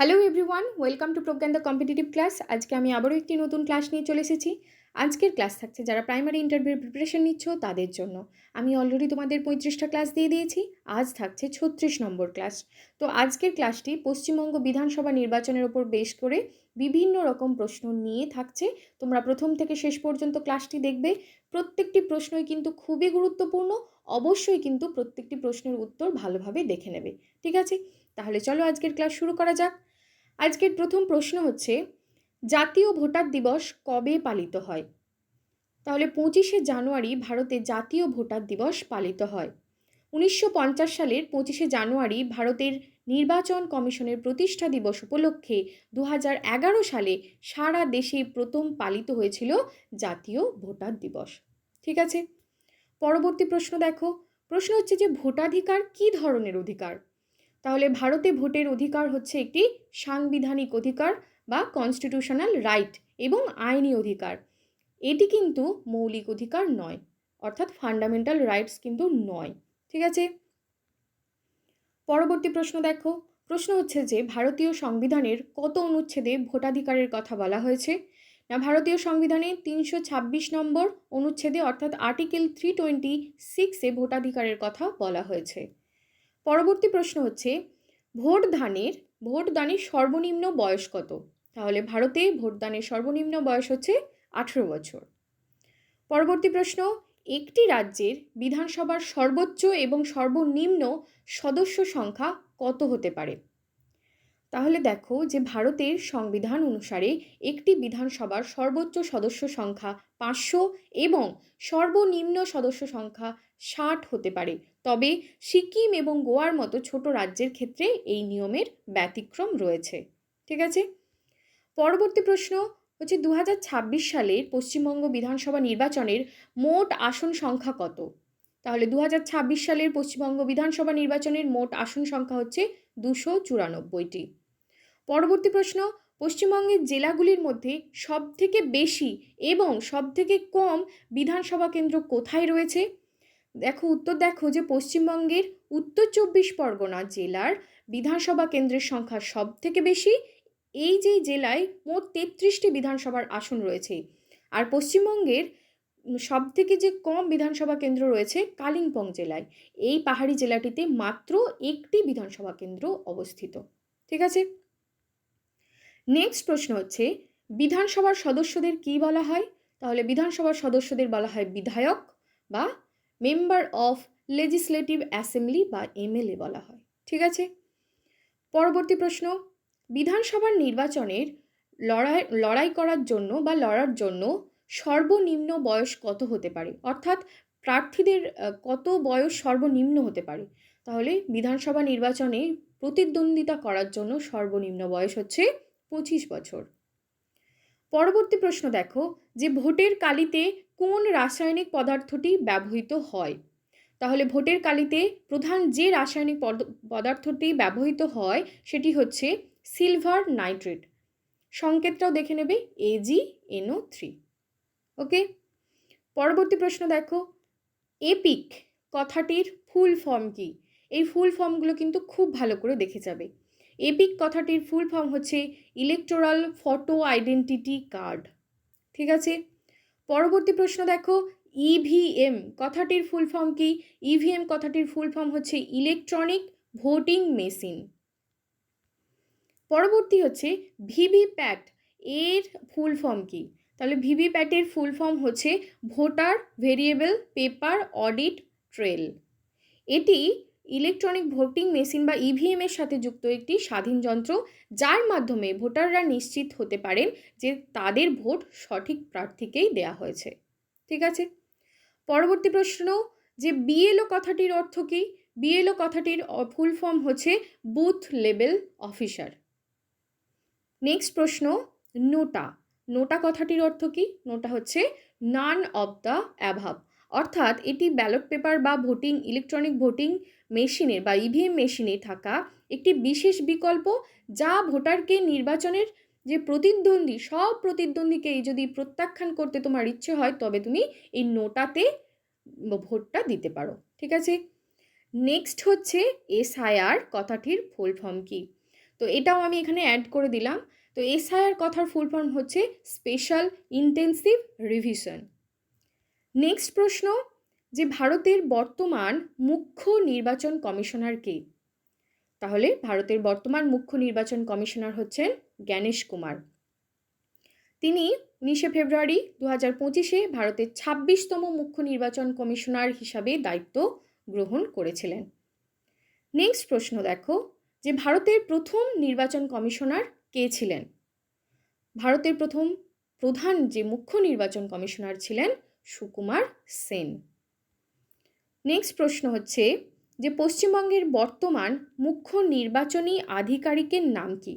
Hello everyone, welcome to Pragyan the competitive class. আজকে আমি আবারও একটি নতুন ক্লাস নিয়ে চলে এসেছি। আজকের ক্লাস থাকছে যারা প্রাইমারি ইন্টারভিউর প্রিপারেশন নিচ্ছ তাদের জন্য। আমি অলরেডি তোমাদের 35টা ক্লাস দিয়ে দিয়েছি, আজ থাকছে 36 নম্বর ক্লাস। তো আজকের ক্লাসটি পশ্চিমবঙ্গ বিধানসভা নির্বাচনের ওপর বেশ করে বিভিন্ন রকম প্রশ্ন নিয়ে থাকছে। তোমরা প্রথম থেকে শেষ পর্যন্ত ক্লাসটি দেখবে। প্রত্যেকটি প্রশ্নই কিন্তু খুবই গুরুত্বপূর্ণ, অবশ্যই কিন্তু প্রত্যেকটি প্রশ্নের উত্তর ভালোভাবে দেখে নেবে। ঠিক আছে, তাহলে চলো আজকের ক্লাস শুরু করা যাক। আজকের প্রথম প্রশ্ন হচ্ছে, জাতীয় ভোটার দিবস কবে পালিত হয়? তাহলে 25শে জানুয়ারি ভারতে জাতীয় ভোটার দিবস পালিত হয়। 1950 সালের 25শে জানুয়ারি ভারতের নির্বাচন কমিশনের প্রতিষ্ঠা দিবস উপলক্ষে 2011 সালে সারা দেশে প্রথম পালিত হয়েছিল জাতীয় ভোটার দিবস। ঠিক আছে, পরবর্তী প্রশ্ন দেখো। প্রশ্ন হচ্ছে যে ভোটাধিকার কী ধরনের অধিকার? তাহলে ভারতে ভোটের অধিকার হচ্ছে একটি সাংবিধানিক অধিকার বা কনস্টিটিউশনাল রাইট এবং আইনি অধিকার। এটি কিন্তু মৌলিক অধিকার নয়, অর্থাৎ ফান্ডামেন্টাল রাইটস কিন্তু নয়। ঠিক আছে, পরবর্তী প্রশ্ন দেখো। প্রশ্ন হচ্ছে যে ভারতীয় সংবিধানের কত অনুচ্ছেদে ভোটাধিকারের কথা বলা হয়েছে? না, ভারতীয় সংবিধানের 326 নম্বর অনুচ্ছেদে অর্থাৎ আর্টিকেল 326-এ ভোটাধিকারের কথা বলা হয়েছে। পরবর্তী প্রশ্ন হচ্ছে ভোটদানের সর্বনিম্ন বয়স কত? তাহলে ভারতে ভোটদানের সর্বনিম্ন বয়স হচ্ছে 18 বছর। পরবর্তী প্রশ্ন, একটি রাজ্যের বিধানসভার সর্বোচ্চ এবং সর্বনিম্ন সদস্য সংখ্যা কত হতে পারে? তাহলে দেখো যে ভারতের সংবিধান অনুসারে একটি বিধানসভার সর্বোচ্চ সদস্য সংখ্যা 500 এবং সর্বনিম্ন সদস্য সংখ্যা 60 হতে পারে। তবে সিকিম এবং গোয়ার মতো ছোট রাজ্যের ক্ষেত্রে এই নিয়মের ব্যতিক্রম রয়েছে। ঠিক আছে, পরবর্তী প্রশ্ন হচ্ছে 2026 সালের পশ্চিমবঙ্গ বিধানসভা নির্বাচনের মোট আসন সংখ্যা কত? তাহলে 2026 সালের পশ্চিমবঙ্গ বিধানসভা নির্বাচনের মোট আসন সংখ্যা হচ্ছে 294টি। পরবর্তী প্রশ্ন, পশ্চিমবঙ্গের জেলাগুলির মধ্যে সবথেকে বেশি এবং সবথেকে কম বিধানসভা কেন্দ্র কোথায় রয়েছে? উত্তর দেখো যে পশ্চিমবঙ্গের উত্তর 24 পরগনা জেলার বিধানসভা কেন্দ্রের সংখ্যা সবথেকে বেশি। এই যে জেলায় মোট 33টি বিধানসভার আসন রয়েছে। আর পশ্চিমবঙ্গের সবথেকে যে কম বিধানসভা কেন্দ্র রয়েছে কালিম্পং জেলায়। এই পাহাড়ি জেলাটিতে মাত্র একটি বিধানসভা কেন্দ্র অবস্থিত। ঠিক আছে, নেক্সট প্রশ্ন হচ্ছে বিধানসভার সদস্যদের কি বলা হয়? তাহলে বিধানসভার সদস্যদের বলা হয় বিধায়ক বা মেম্বার অফ লেজিসলেটিভ অ্যাসেম্বলি বা এমএলএ বলা হয়। ঠিক আছে, পরবর্তী প্রশ্ন, বিধানসভার নির্বাচনের লড়াই করার জন্য বা লড়ার জন্য সর্বনিম্ন বয়স কত হতে পারে? অর্থাৎ প্রার্থীদের কত বয়স সর্বনিম্ন হতে পারে? তাহলে বিধানসভা নির্বাচনে প্রতিদ্বন্দ্বিতা করার জন্য সর্বনিম্ন বয়স হচ্ছে 25 বছর। পরবর্তী প্রশ্ন দেখো যে ভোটের কালিতে কোন রাসায়নিক পদার্থটি ব্যবহৃত হয়? তাহলে ভোটের কালিতে প্রধান যে রাসায়নিক পদার্থটি ব্যবহৃত হয় সেটি হচ্ছে সিলভার নাইট্রেট। সংকেতটাও দেখে নেবে AgNO3। ওকে, পরবর্তী প্রশ্ন দেখো, এপিক কথাটির ফুল ফর্ম কি? এই ফুল ফর্মগুলো কিন্তু খুব ভালো করে দেখে যাবে। এপিক কথাটির ফুল ফর্ম হচ্ছে ইলেকটোরাল ফটো আইডেন্টিটি কার্ড। ঠিক আছে, পরবর্তী প্রশ্ন দেখো, ইভিএম কথাটির ফুল ফর্ম কি? ইভিএম কথাটির ফুল ফর্ম হচ্ছে ইলেকট্রনিক ভোটিং মেশিন। পরবর্তী হচ্ছে ভিভিপ্যাট, এর ফুল ফর্ম কি? তাহলে ভিভিপ্যাটের ফুল ফর্ম হচ্ছে voter variable paper audit trail. এটি ইলেকট্রনিক ভোটিং মেশিন বা ইভিএম এর সাথে যুক্ত একটি স্বাধীন যন্ত্র, যার মাধ্যমে ভোটাররা নিশ্চিত হতে পারেন যে তাদের ভোট সঠিক প্রার্থীকেই দেয়া হয়েছে। ঠিক আছে, পরবর্তী প্রশ্ন, যে বিএলও কথাটির অর্থ কী? বিএলও কথাটির ফুল ফর্ম হচ্ছে বুথ লেভেল অফিসার। নেক্সট প্রশ্ন, নোটা। নোটা কথাটির অর্থ কী? নোটা হচ্ছে নান অব দ্য অ্যাভাব, অর্থাৎ এটি ব্যালট পেপার বা ইলেকট্রনিক ভোটিং মেশিনের বা ইভিএম মেশিনে থাকা একটি বিশেষ বিকল্প, যা ভোটারকে নির্বাচনের যে সব প্রতিদ্বন্দ্বীকেই যদি প্রত্যাখ্যান করতে তোমার ইচ্ছে হয় তবে তুমি এই নোটাতে ভোটটা দিতে পারো। ঠিক আছে, নেক্সট হচ্ছে এসআইআর কথাটির ফুল ফর্ম কি? তো এটাও আমি এখানে অ্যাড করে দিলাম। তো এসআইআর কথার ফুল ফর্ম হচ্ছে স্পেশাল ইন্টেন্সিভ রিভিশন। নেক্সট প্রশ্ন, যে ভারতের বর্তমান মুখ্য নির্বাচন কমিশনার কে? তাহলে ভারতের বর্তমান মুখ্য নির্বাচন কমিশনার হচ্ছেন জ্ঞানেশ কুমার। তিনি 19শে ফেব্রুয়ারি 2025-এ ভারতের 26তম মুখ্য নির্বাচন কমিশনার হিসাবে দায়িত্ব গ্রহণ করেছিলেন। নেক্সট প্রশ্ন দেখো, যে ভারতের প্রথম নির্বাচন কমিশনার কে ছিলেন? ভারতের প্রথম প্রধান যে মুখ্য নির্বাচন কমিশনার ছিলেন সুকুমার সেন। নেক্সট প্রশ্ন হচ্ছে, যে পশ্চিমবঙ্গের বর্তমান মুখ্য নির্বাচনী আধিকারিকের নাম কি?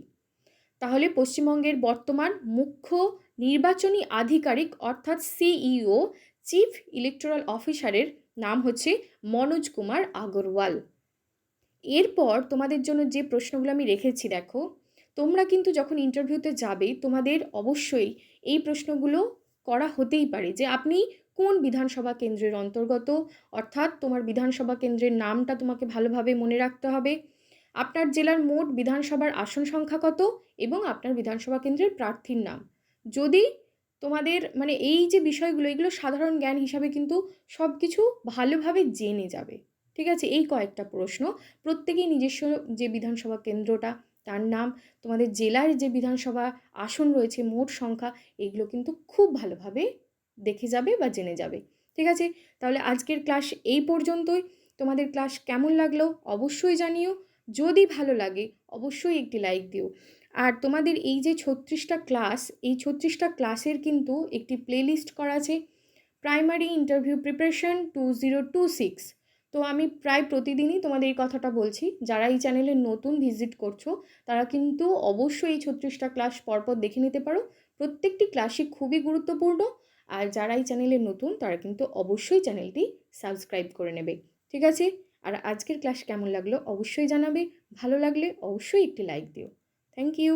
তাহলে পশ্চিমবঙ্গের বর্তমান মুখ্য নির্বাচনী আধিকারিক অর্থাৎ সিইও, চিফ ইলেকটোরাল অফিসারের নাম হচ্ছে মনোজ কুমার আগরওয়াল। এরপর তোমাদের জন্য যে প্রশ্নগুলো আমি রেখেছি দেখো, তোমরা কিন্তু যখন ইন্টারভিউতে যাবে তোমাদের অবশ্যই এই প্রশ্নগুলো করা হতেই পারে, যে আপনি কোন বিধানসভা কেন্দ্রের অন্তর্গত, অর্থাৎ তোমার বিধানসভা কেন্দ্রের নামটা তোমাকে ভালোভাবে মনে রাখতে হবে, আপনার জেলার মোট বিধানসভার আসন সংখ্যা কত, এবং আপনার বিধানসভা কেন্দ্রের প্রার্থীর নাম। যদি তোমাদের মানে এই যে বিষয়গুলো, এগুলো সাধারণ জ্ঞান হিসাবে কিন্তু সব কিছু ভালোভাবে জেনে যাবে। ঠিক আছে, এই কয়েকটা প্রশ্ন, প্রত্যেকেই নিজস্ব যে বিধানসভা কেন্দ্রটা তার নাম, তোমাদের জেলার যে বিধানসভা আসন রয়েছে মোট সংখ্যা, এগুলো কিন্তু খুব ভালোভাবে দেখে যাবে বা জেনে যাবে। ঠিক আছে, তাহলে আজকের ক্লাস এই পর্যন্তই। তোমাদের ক্লাস কেমন লাগলো অবশ্যই জানিও। যদি ভালো লাগে অবশ্যই একটি লাইক দিও। আর তোমাদের এই যে 36টা ক্লাস, এই 36টা ক্লাসের কিন্তু একটি প্লেলিস্ট করা আছে, প্রাইমারি ইন্টারভিউ প্রিপারেশন 2026। তো আমি প্রায় প্রতিদিনই তোমাদের এই কথাটা বলছি, যারা এই চ্যানেলে নতুন ভিজিট করছো তারা কিন্তু অবশ্যই এই 36টা ক্লাস পরপর দেখে নিতে পারো। প্রত্যেকটি ক্লাসই খুবই গুরুত্বপূর্ণ। আর যারা এই চ্যানেলে নতুন তারা কিন্তু অবশ্যই চ্যানেলটি সাবস্ক্রাইব করে নেবে। ঠিক আছে, আর আজকের ক্লাস কেমন লাগলো অবশ্যই জানাবে। ভালো লাগলে অবশ্যই একটি লাইক দিও। Thank you.